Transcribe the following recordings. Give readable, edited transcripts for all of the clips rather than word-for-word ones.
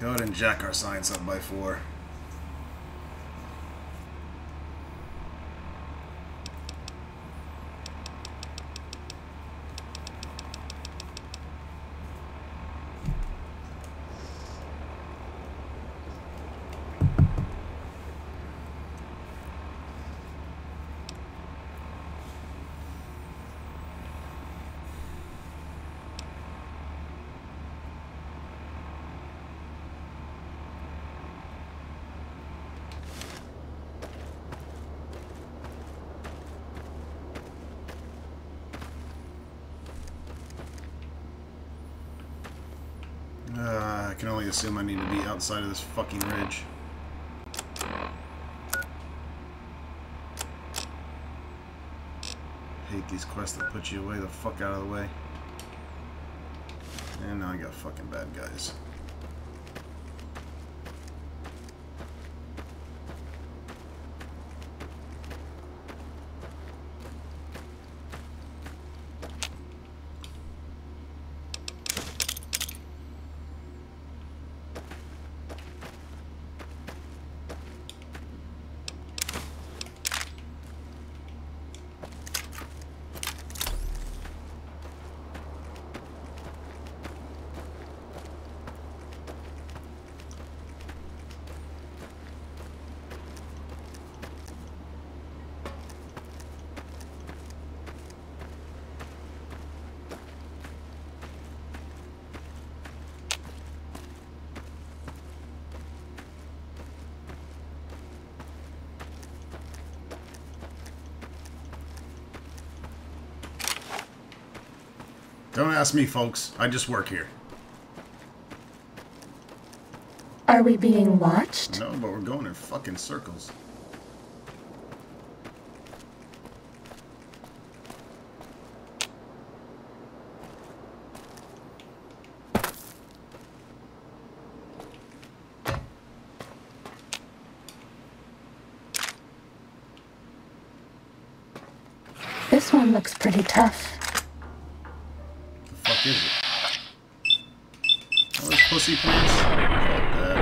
Go ahead and jack our science up by 4. I can only assume I need to be outside of this fucking ridge. Hate these quests that put you away the fuck out of the way. And now I got fucking bad guys. Don't ask me, folks. I just work here. Are we being watched? No, but we're going in fucking circles. This one looks pretty tough. The fuck is it? All those pussy plants? Fuck that.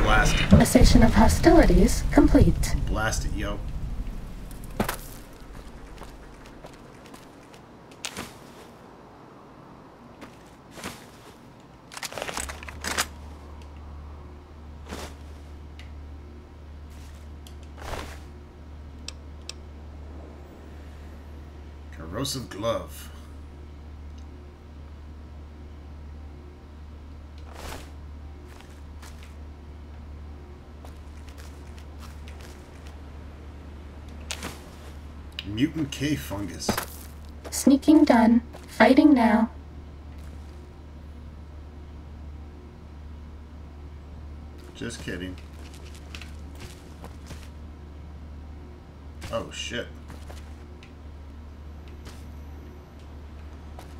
Blast it. Cessation of hostilities complete. Blast it, yo. Corrosive glove. Mutant cave fungus. Sneaking done. Fighting now. Just kidding. Oh shit.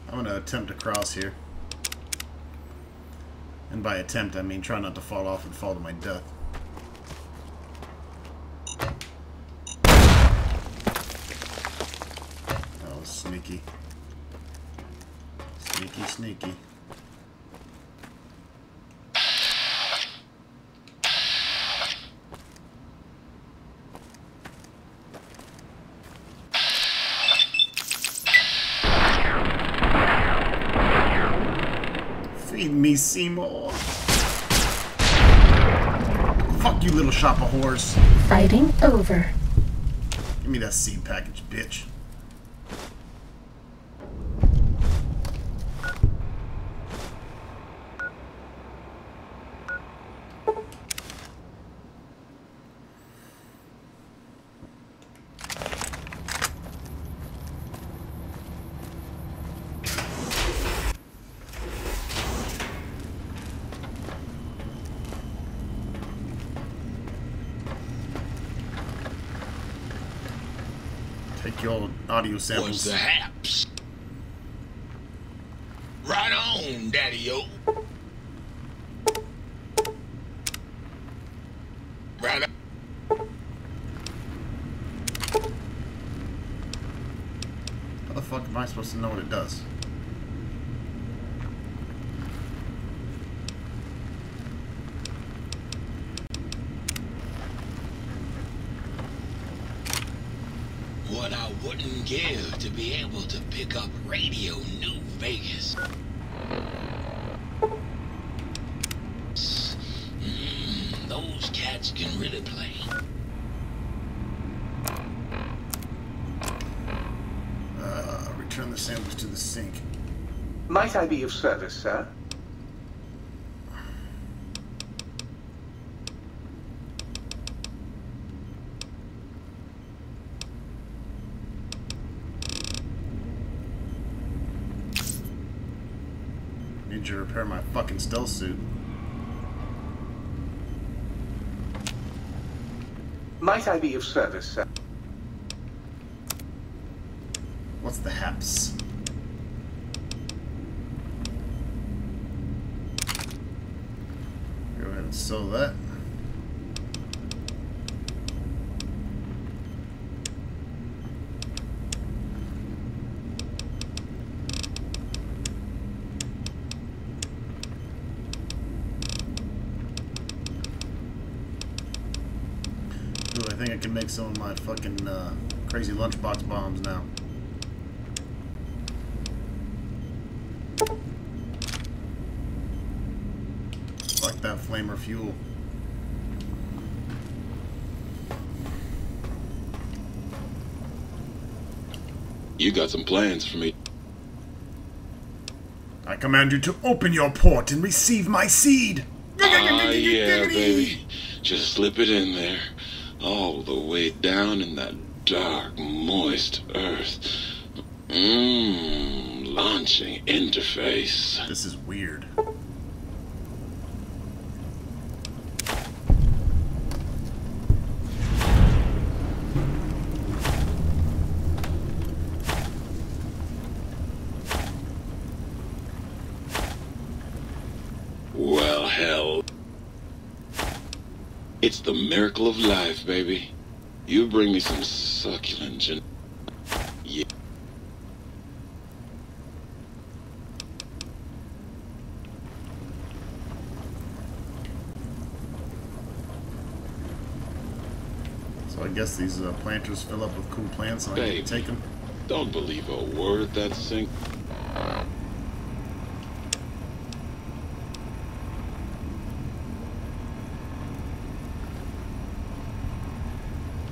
I'm gonna attempt to cross here. And by attempt, I mean try not to fall off and fall to my death. Oh, sneaky. Sneaky, sneaky. Feed me, Seymour. Fuck you, little shop of whores. Fighting over. Give me that seed package, bitch. Take your audio samples. What's the haps? Right on, daddy-o. Right on. fuck am I supposed to know what it does? What I wouldn't give to be able to pick up Radio New Vegas. Those cats can really play. Return the sandwich to the sink. Might I be of service, sir? Need you to repair my fucking stealth suit. Might I be of service, sir? What's the haps? Go ahead and sew that. Ooh, I think I can make some of my fucking crazy lunchbox bombs now. Like that flamer fuel. You got some plans for me. I command you to open your port and receive my seed. Ah, yeah, baby. Just slip it in there. All the way down in that dark, moist earth. Launching interface. This is weird. Well, hell. It's the miracle of life, baby. You bring me some succulent gin. Yeah. So I guess these planters fill up with cool plants and I Babe, can take them. Don't believe a word that sink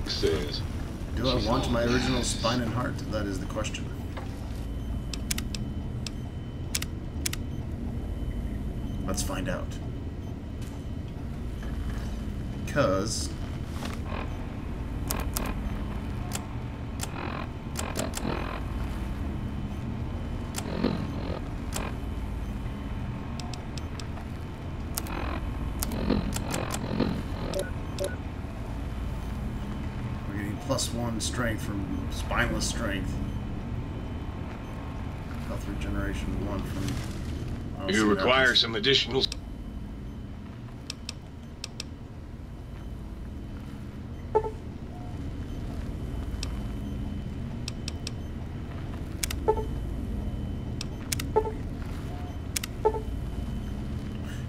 says. Do I She's want all my original nice. spine and heart? That is the question. Let's find out. Because we're getting +1 strength from spineless strength. Health regeneration 1 from. Oh, You see, that require was- some additional...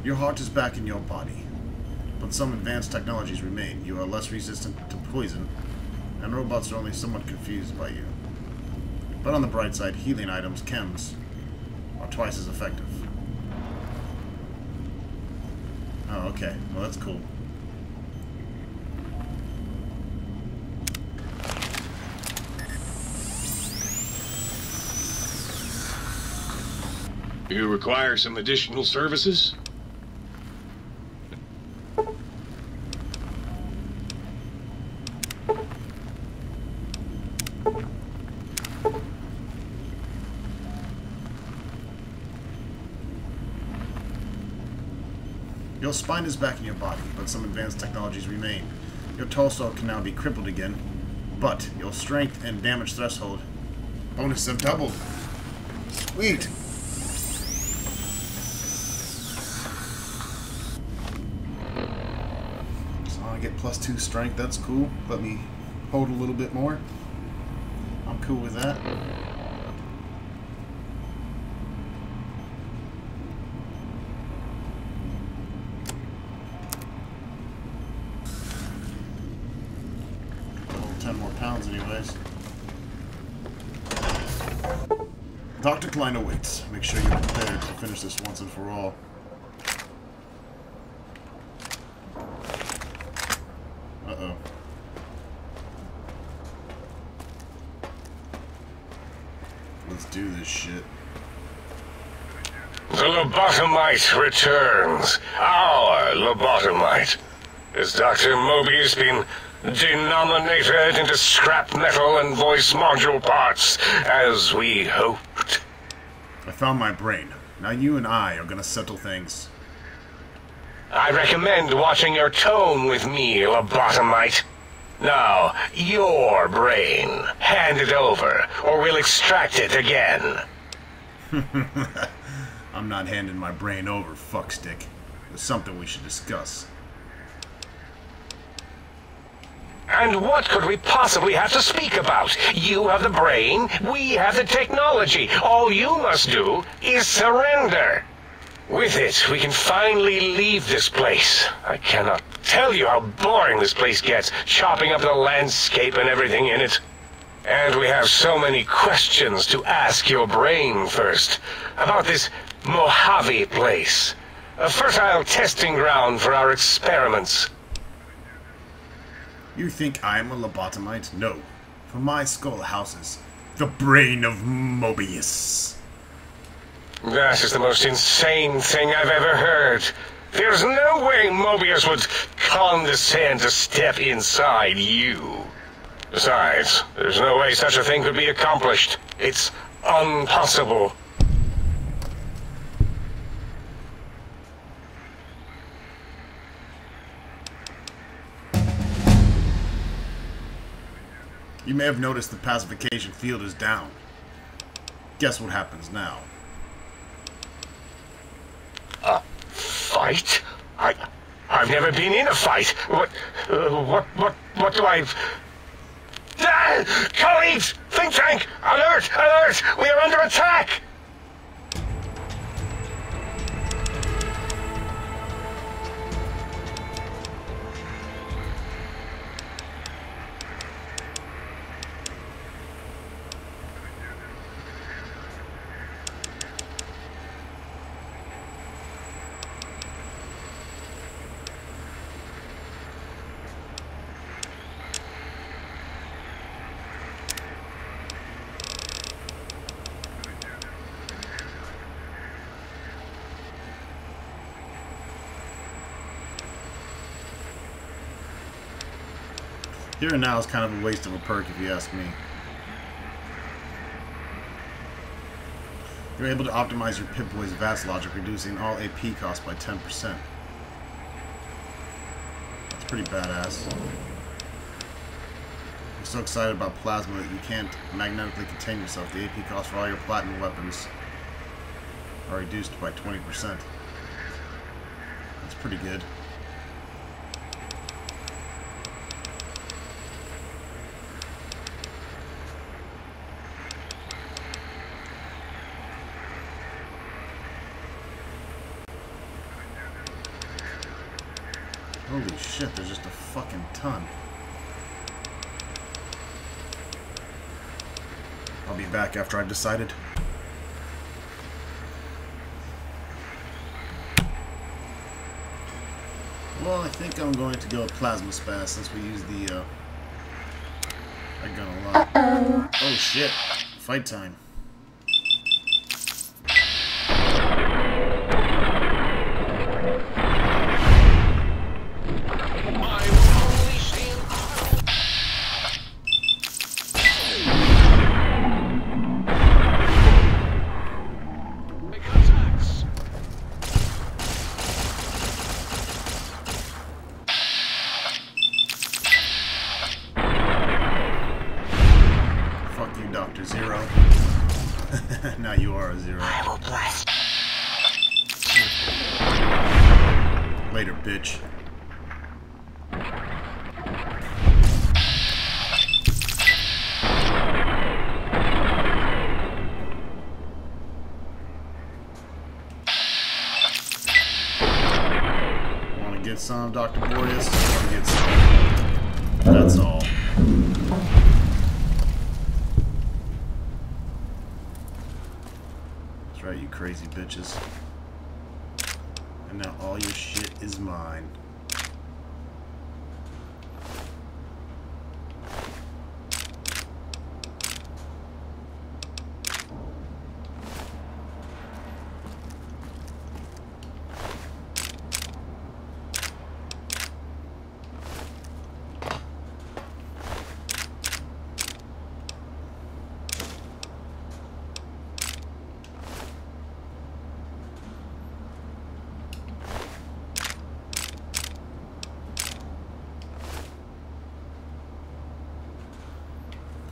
Your heart is back in your body, but some advanced technologies remain. You are less resistant to poison, and robots are only somewhat confused by you. But on the bright side, healing items, chems, are twice as effective. Oh, okay. Well, that's cool. You require some additional services? Your spine is back in your body, but some advanced technologies remain. Your torso can now be crippled again, but your strength and damage threshold bonus have doubled. Sweet! So I get +2 strength, that's cool. Let me hold a little bit more. I'm cool with that. face. Dr. Klein awaits. Make sure you're prepared to finish this once and for all. Uh-oh. Let's do this shit. The lobotomite returns. Our lobotomite. Has Dr. Mobius been denominated into scrap metal and voice module parts, as we hoped? I found my brain. Now you and I are gonna settle things. I recommend watching your tone with me, lobotomite. Now, your brain. Hand it over, or we'll extract it again. I'm not handing my brain over, fuckstick. There's something we should discuss. And what could we possibly have to speak about? You have the brain, we have the technology. All you must do is surrender. With it, we can finally leave this place. I cannot tell you how boring this place gets, chopping up the landscape and everything in it. And we have so many questions to ask your brain first. About this Mojave place. A fertile testing ground for our experiments. You think I'm a lobotomite? No. For my skull houses the brain of Mobius. That is the most insane thing I've ever heard. There's no way Mobius would condescend to step inside you. Besides, there's no way such a thing could be accomplished. It's impossible. You may have noticed the pacification field is down. Guess what happens now? A fight? I've never been in a fight. What do I... Ah! Colleagues! Think tank! Alert! Alert! We are under attack! Here and Now is kind of a waste of a perk if you ask me. You're able to optimize your Pip-Boy's VATS logic, reducing all AP costs by 10%. That's pretty badass. You're so excited about plasma that you can't magnetically contain yourself. The AP costs for all your platinum weapons are reduced by 20%. That's pretty good. Holy shit, there's just a fucking ton. I'll be back after I've decided. Well, I think I'm going to go with Plasma Spaz since we use the gun a lot. Uh-oh. Oh shit. Fight time. Dr. Zero. Now you are a Zero. I will blast. Later, bitch. Want to get some, Dr. Boreas? Want to get some. That's all. right, you crazy bitches. And now all your shit is mine.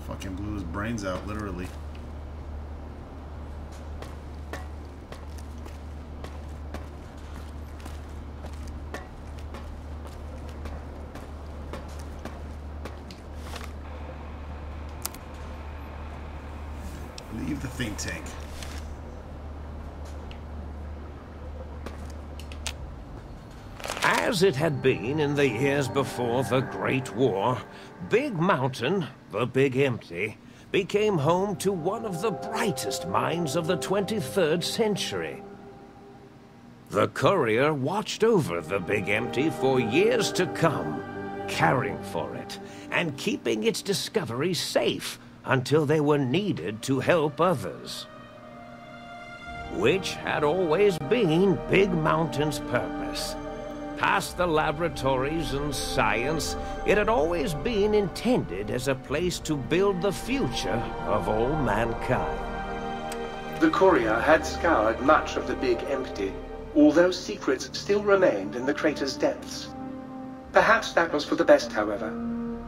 Fucking blew his brains out, literally. Leave the think tank. As it had been in the years before the Great War, Big Mountain, the Big Empty, became home to one of the brightest minds of the 23rd century. The Courier watched over the Big Empty for years to come, caring for it and keeping its discoveries safe until they were needed to help others. Which had always been Big Mountain's purpose. Past the laboratories and science, it had always been intended as a place to build the future of all mankind. The Courier had scoured much of the Big Empty, although secrets still remained in the crater's depths. Perhaps that was for the best, however.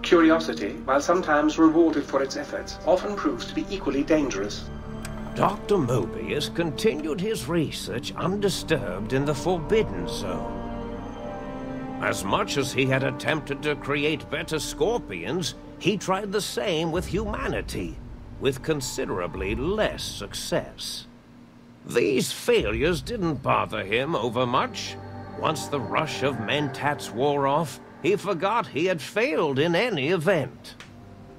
Curiosity, while sometimes rewarded for its efforts, often proves to be equally dangerous. Dr. Mobius continued his research undisturbed in the Forbidden Zone. As much as he had attempted to create better Scorpions, he tried the same with humanity, with considerably less success. These failures didn't bother him overmuch. Once the rush of Mentats wore off, he forgot he had failed in any event.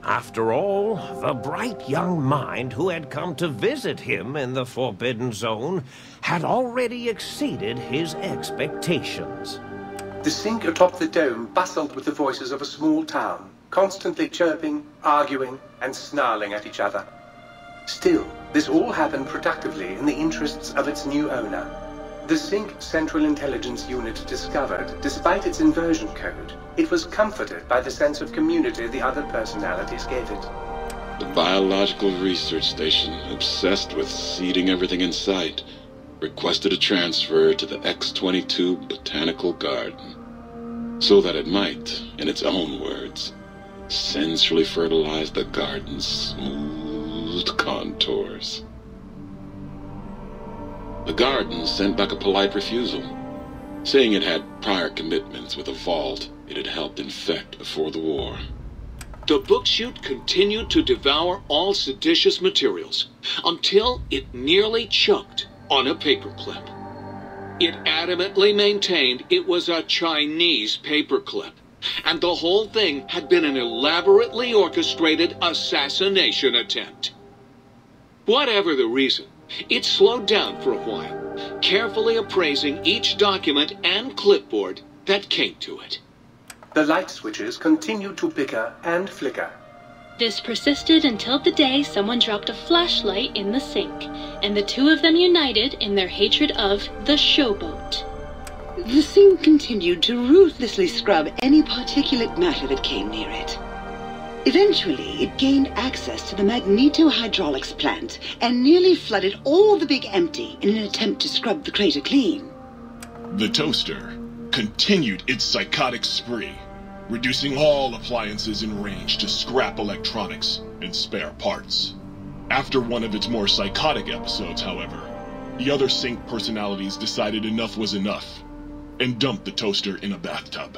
After all, the bright young mind who had come to visit him in the Forbidden Zone had already exceeded his expectations. The sink atop the dome bustled with the voices of a small town, constantly chirping, arguing, and snarling at each other. Still, this all happened productively in the interests of its new owner. The Sync Central Intelligence Unit discovered, despite its inversion code, it was comforted by the sense of community the other personalities gave it. The Biological Research Station, obsessed with seeding everything in sight, requested a transfer to the X-22 Botanical Garden, so that it might, in its own words, sensually fertilize the garden's smooth contours. The garden sent back a polite refusal, saying it had prior commitments with a vault it had helped infect before the war. The book-chute continued to devour all seditious materials, until it nearly choked on a paperclip. It adamantly maintained it was a Chinese paperclip, and the whole thing had been an elaborately orchestrated assassination attempt. Whatever the reason, it slowed down for a while, carefully appraising each document and clipboard that came to it. The light switches continued to bicker and flicker. This persisted until the day someone dropped a flashlight in the sink, and the two of them united in their hatred of the showboat. The sink continued to ruthlessly scrub any particulate matter that came near it. Eventually, it gained access to the magneto-hydraulics plant and nearly flooded all the Big Empty in an attempt to scrub the crater clean. The toaster continued its psychotic spree, reducing all appliances in range to scrap electronics and spare parts. After one of its more psychotic episodes, however, the other Sync personalities decided enough was enough and dumped the toaster in a bathtub.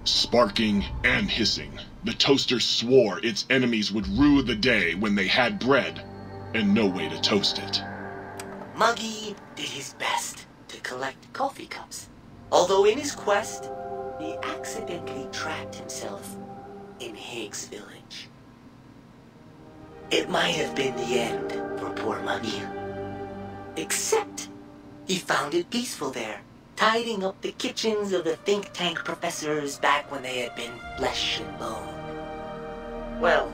Sparking and hissing, the toaster swore its enemies would rue the day when they had bread and no way to toast it. Muggy did his best to collect coffee cups, although in his quest, he accidentally trapped himself in Higgs Village. It might have been the end for poor Muggy, Except he found it peaceful there, tidying up the kitchens of the think tank professors back when they had been flesh and bone. Well,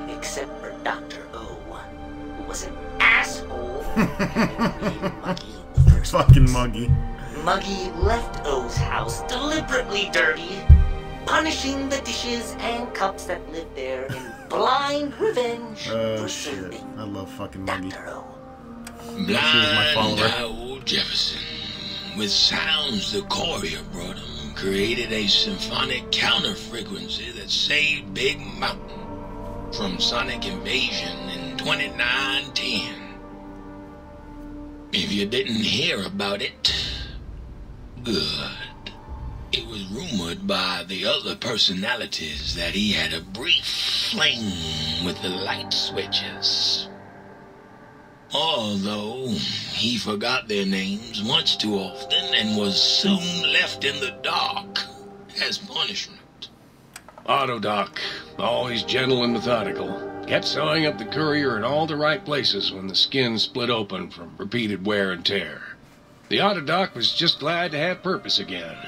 except for Dr. O, who was an asshole and Muggy in the first Fucking place. Muggy. Muggy left O's house deliberately dirty, punishing the dishes and cups that lived there in blind revenge for Shit. serving I love fucking Muggy. Dr. O. my follower. Blind old Jefferson, with sounds the courier brought him, created a symphonic counter-frequency that saved Big Mountain from sonic invasion in 2910. If you didn't hear about it, good. It was rumored by the other personalities that he had a brief fling with the light switches. Although he forgot their names much too often and was soon left in the dark as punishment. Autodoc, always gentle and methodical, kept sewing up the courier in all the right places when the skin split open from repeated wear and tear. The Autodoc was just glad to have purpose again.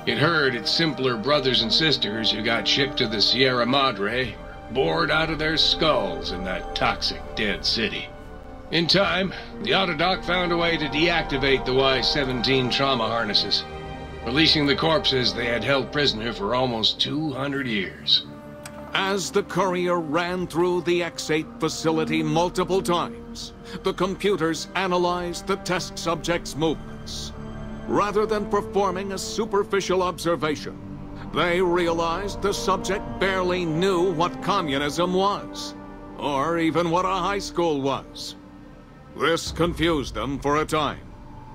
It heard its simpler brothers and sisters who got shipped to the Sierra Madre were bored out of their skulls in that toxic dead city. In time, the Autodoc found a way to deactivate the Y-17 trauma harnesses, releasing the corpses they had held prisoner for almost 200 years. As the courier ran through the X-8 facility multiple times, the computers analyzed the test subject's movements. Rather than performing a superficial observation, they realized the subject barely knew what communism was, or even what a high school was. This confused them for a time,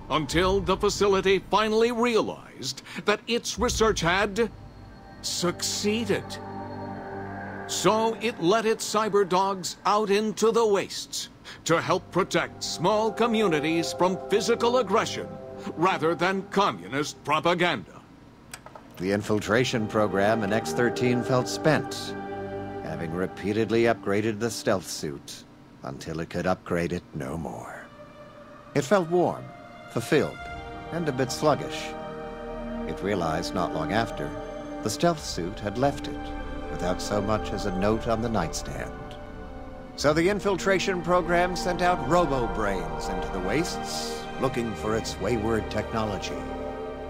until the facility finally realized that its research had succeeded. So it let its cyber dogs out into the wastes to help protect small communities from physical aggression rather than communist propaganda. The infiltration program in X-13 felt spent, having repeatedly upgraded the stealth suit until it could upgrade it no more. It felt warm, fulfilled, and a bit sluggish. It realized not long after, the stealth suit had left it without so much as a note on the nightstand. So the infiltration program sent out robo-brains into the wastes, looking for its wayward technology.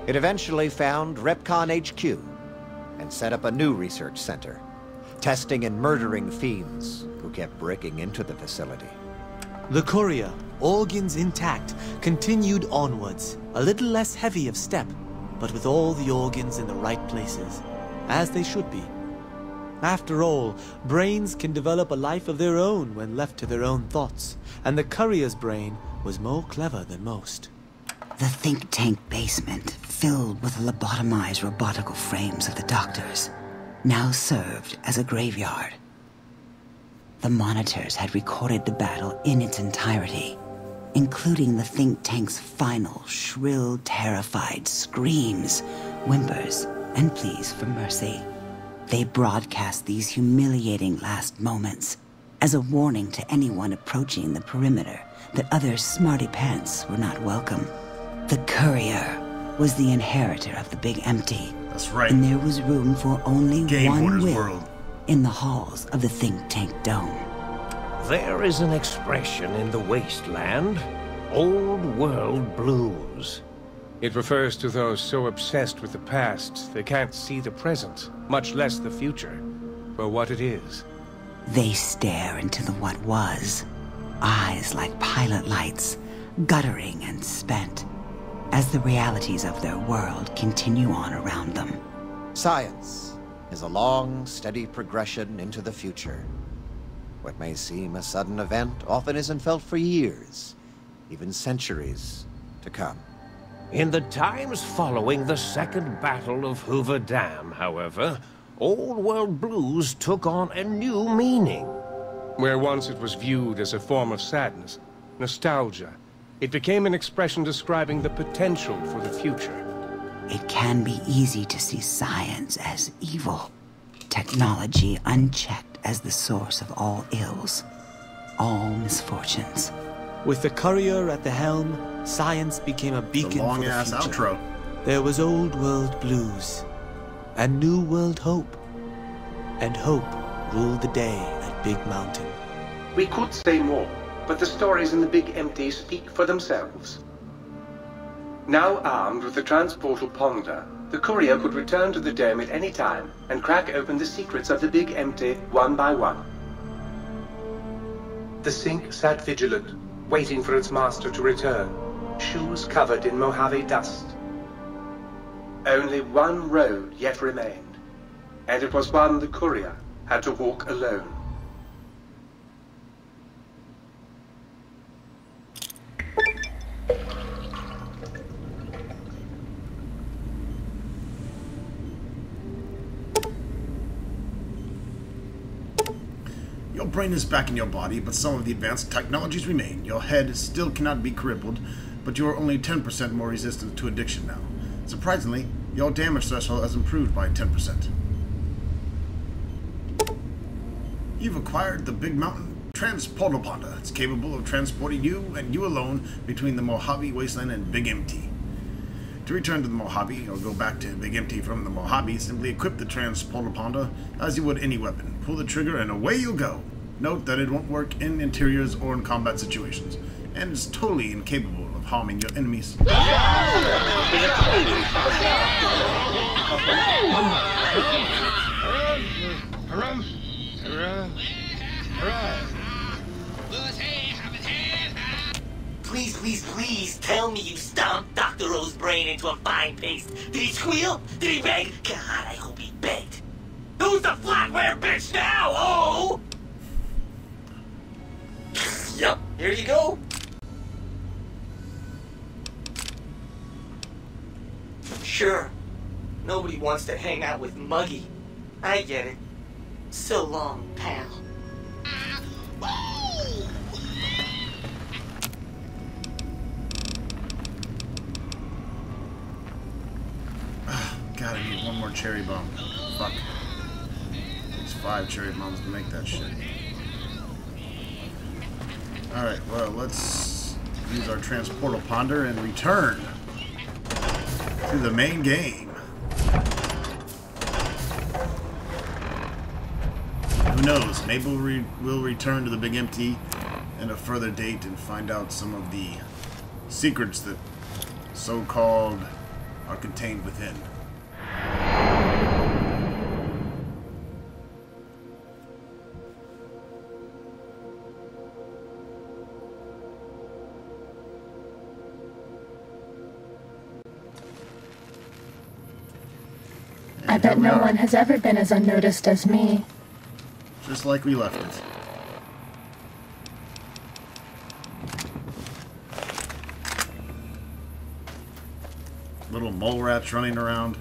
It eventually found Repcon HQ and set up a new research center, testing and murdering fiends who kept breaking into the facility. The courier, organs intact, continued onwards, a little less heavy of step, but with all the organs in the right places, as they should be. After all, brains can develop a life of their own when left to their own thoughts, and the courier's brain was more clever than most. The think tank basement, filled with the lobotomized robotical frames of the doctors, now served as a graveyard. The monitors had recorded the battle in its entirety, including the think tank's final, shrill, terrified screams, whimpers, and pleas for mercy. They broadcast these humiliating last moments as a warning to anyone approaching the perimeter that other smarty pants were not welcome. The courier was the inheritor of the Big Empty. That's right. And there was room for only Game one Warner's will world. in the halls of the think tank dome. There is an expression in the wasteland, old world blues. It refers to those so obsessed with the past they can't see the present, much less the future, for what it is. They stare into the what was, eyes like pilot lights, guttering and spent, as the realities of their world continue on around them. Science is a long, steady progression into the future. What may seem a sudden event often isn't felt for years, even centuries to come. In the times following the Second Battle of Hoover Dam, however, old world blues took on a new meaning. Where once it was viewed as a form of sadness, nostalgia, it became an expression describing the potential for the future. It can be easy to see science as evil, technology unchecked as the source of all ills, all misfortunes. With the courier at the helm, science became a beacon for the long-ass future. outro. There was old world blues, and new world hope. And hope ruled the day at Big Mountain. We could say more, but the stories in the Big Empty speak for themselves. Now armed with the transportal Ponder, the courier could return to the dome at any time and crack open the secrets of the Big Empty one by one. The Sink sat vigilant, waiting for its master to return, shoes covered in Mojave dust. Only one road yet remained, and it was one the courier had to walk alone. Your brain is back in your body, but some of the advanced technologies remain. Your head still cannot be crippled, but you are only 10% more resistant to addiction now. Surprisingly, your damage threshold has improved by 10%. You've acquired the Big Mountain Transportal Ponder. It's capable of transporting you and you alone between the Mojave Wasteland and Big Empty. To return to the Mojave, or go back to Big Empty from the Mojave, simply equip the Transportal Ponder as you would any weapon. Pull the trigger and away you'll go. Note that it won't work in interiors or in combat situations, and is totally incapable of harming your enemies. Please, please, please tell me you stomped Dr. O's brain into a fine paste. Did he squeal? Did he beg? God, I hope he begged. Who's the flatware bitch now, oh? Yup, here you go. Sure, nobody wants to hang out with Muggy. I get it. So long, pal. God, I need one more cherry bomb. Fuck. It's 5 cherry bombs to make that shit. Alright, well, let's use our Transportal Ponder and return to the main game. Who knows? Maybe we'll return to the Big Empty at a further date and find out some of the secrets that so-called are contained within. I bet no one has ever been as unnoticed as me. Just like we left it. Little mole rats running around.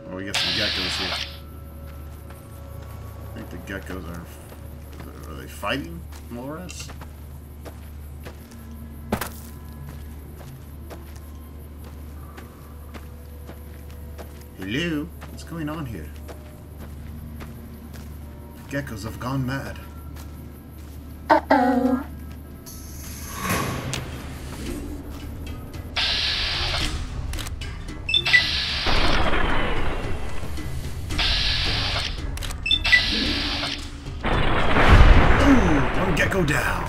Oh, we got some geckos here. I think the geckos are they fighting mole rats? Hello? What's going on here? The geckos have gone mad. Uh-oh. Ooh, one gecko down.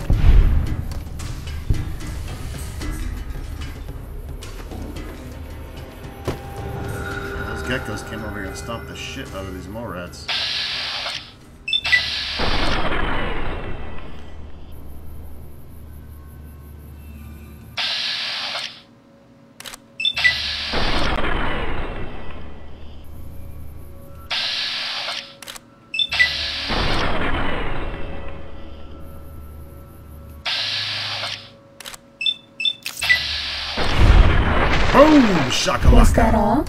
Geckos came over here and stomped the shit out of these mole rats. Boom! Shakalaka! Was that all?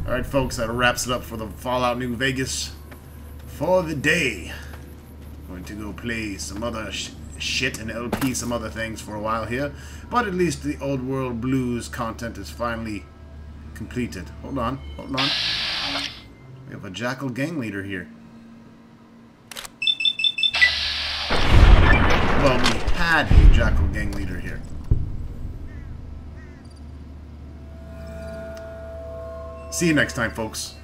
Alright folks, that wraps it up for the Fallout New Vegas for the day. Going to go play some other shit and LP some other things for a while here, but at least the Old World Blues content is finally completed. Hold on. We have a Jackal gang leader here. Well, we had a Jackal gang leader here. See you next time, folks.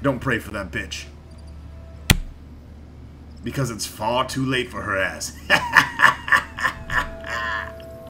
Don't pray for that bitch. Because it's far too late for her ass.